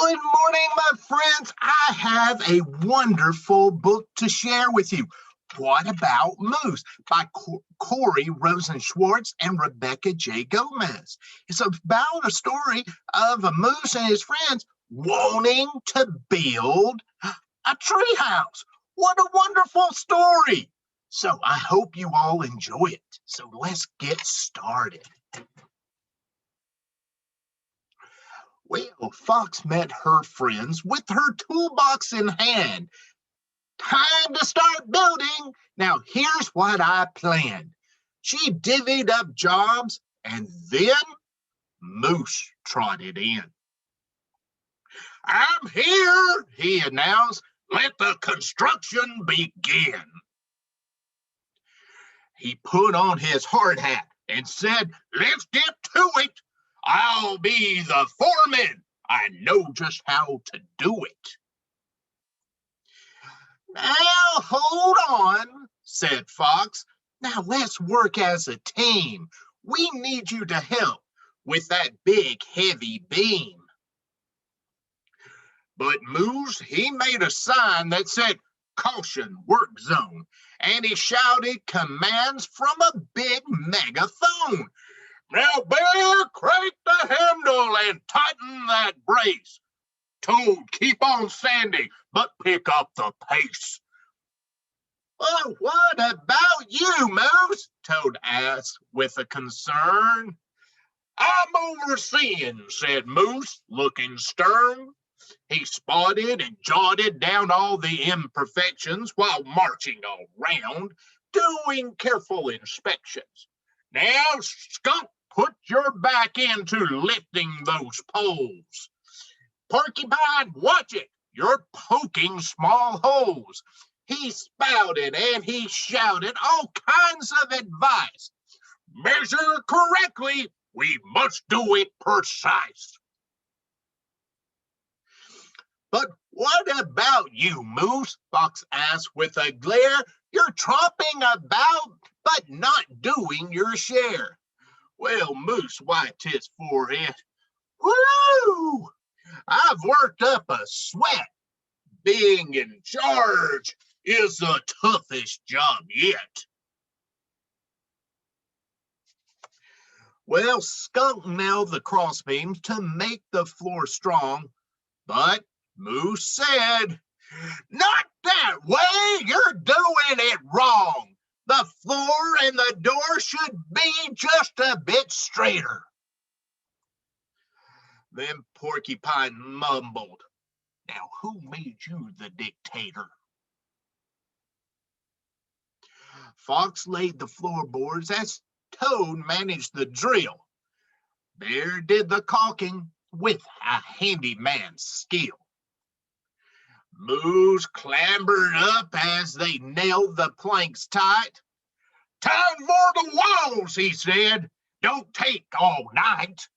Good morning, my friends. I have a wonderful book to share with you. What About Moose by Corey Rosenschwartz and Rebecca J. Gomez. It's about a story of a moose and his friends wanting to build a treehouse. What a wonderful story. So I hope you all enjoy it. So let's get started. Well, Fox met her friends with her toolbox in hand. Time to start building. Now, here's what I planned. She divvied up jobs, and then Moose trotted in. I'm here, he announced. Let the construction begin. He put on his hard hat and said, let's get to it. I'll be the foreman. I know just how to do it. Now, hold on, said Fox. Now, let's work as a team. We need you to help with that big, heavy beam. But Moose, he made a sign that said, caution, work zone, and he shouted commands from a big megaphone. Now, Bear, crank the handle and tighten that brace. Toad, keep on sanding, but pick up the pace. Well, what about you, Moose? Toad asked with a concern. I'm overseeing, said Moose, looking stern. He spotted and jotted down all the imperfections while marching around, doing careful inspections. Now, Skunk, put your back into lifting those poles. Porcupine, watch it. You're poking small holes. He spouted and he shouted all kinds of advice. Measure correctly. We must do it precise. But what about you, Moose? Fox asked with a glare. You're tromping about, but not doing your share. Well, Moose wiped his forehead. Woo! I've worked up a sweat. Being in charge is the toughest job yet. Well, Skunk nailed the crossbeams to make the floor strong, but Moose said, not that way, you're doing it wrong. The floor and the door should be just a bit straighter. Then Porcupine mumbled, now who made you the dictator? Fox laid the floorboards as Toad managed the drill. Bear did the caulking with a handyman's skill. Moose clambered up as they nailed the planks tight. Time for the walls, he said. Don't take all night.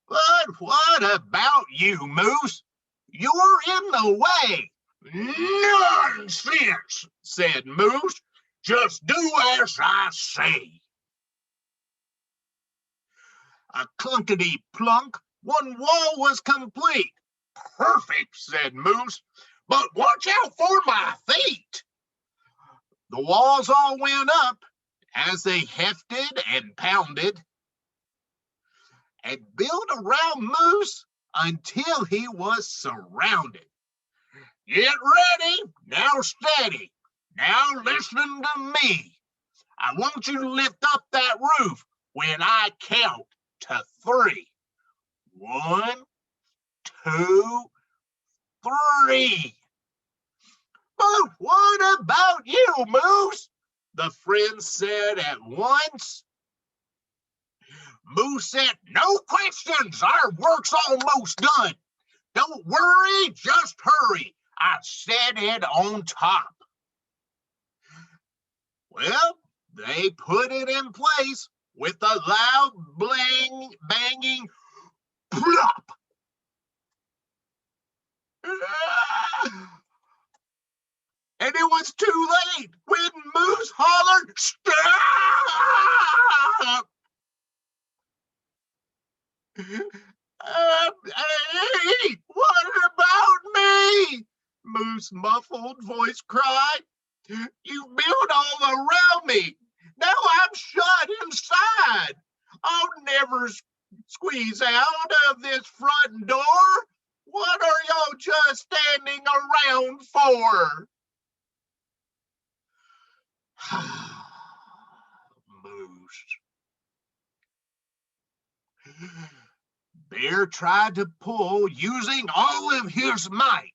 But what about you, Moose? You're in the way. Nonsense, said Moose. Just do as I say. A clunkety plunk, one wall was complete. Perfect, said Moose, but watch out for my feet. The walls all went up as they hefted and pounded and built around Moose until he was surrounded. Get ready, now steady, now listen to me. I want you to lift up that roof when I count to 3. 1, 2, 3. But what about you, Moose? The friends said at once. Moose said, no questions, our work's almost done. Don't worry, just hurry. I set it on top. Well, they put it in place with a loud banging plop. And it was too late when Moose hollered, stop! Hey, what about me? Moose muffled voice cried. You built all around me. Now I'm shut inside. I'll never squeeze out of this front door. What are y'all just standing around for? Moose. Bear tried to pull using all of his might.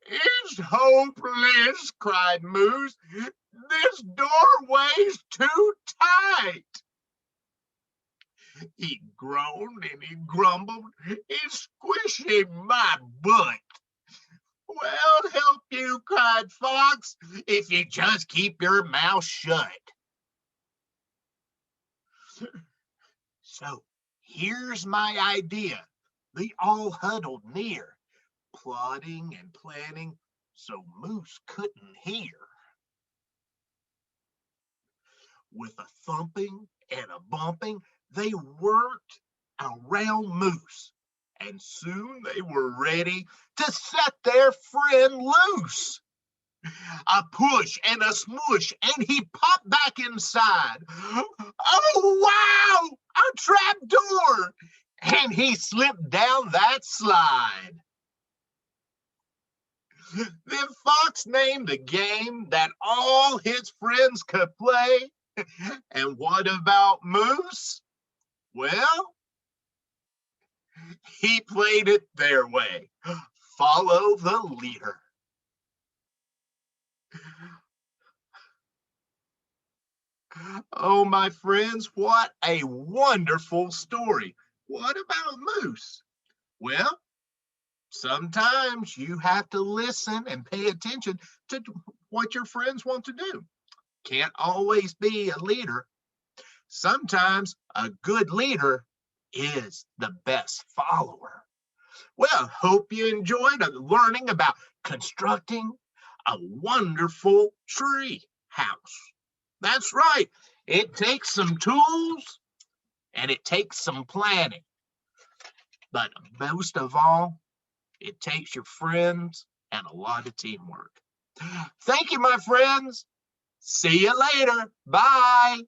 It's hopeless, cried Moose. This doorway's too tight. He groaned and he grumbled. It's squishing my butt. Well, help you, cried Fox, if you just keep your mouth shut. So here's my idea. They all huddled near, plotting and planning so Moose couldn't hear. With a thumping and a bumping, they worked around Moose, and soon they were ready to set their friend loose. A push and a smush, and he popped back inside. Oh, wow! A trap door! And he slipped down that slide. Then Fox named a game that all his friends could play. And what about Moose? Well, he played it their way. Follow the leader. Oh, my friends, what a wonderful story. What about Moose? Well, sometimes you have to listen and pay attention to what your friends want to do. Can't always be a leader. Sometimes a good leader is the best follower. Well, hope you enjoyed learning about constructing a wonderful tree house. That's right. It takes some tools and it takes some planning. But most of all, it takes your friends and a lot of teamwork. Thank you, my friends. See you later. Bye.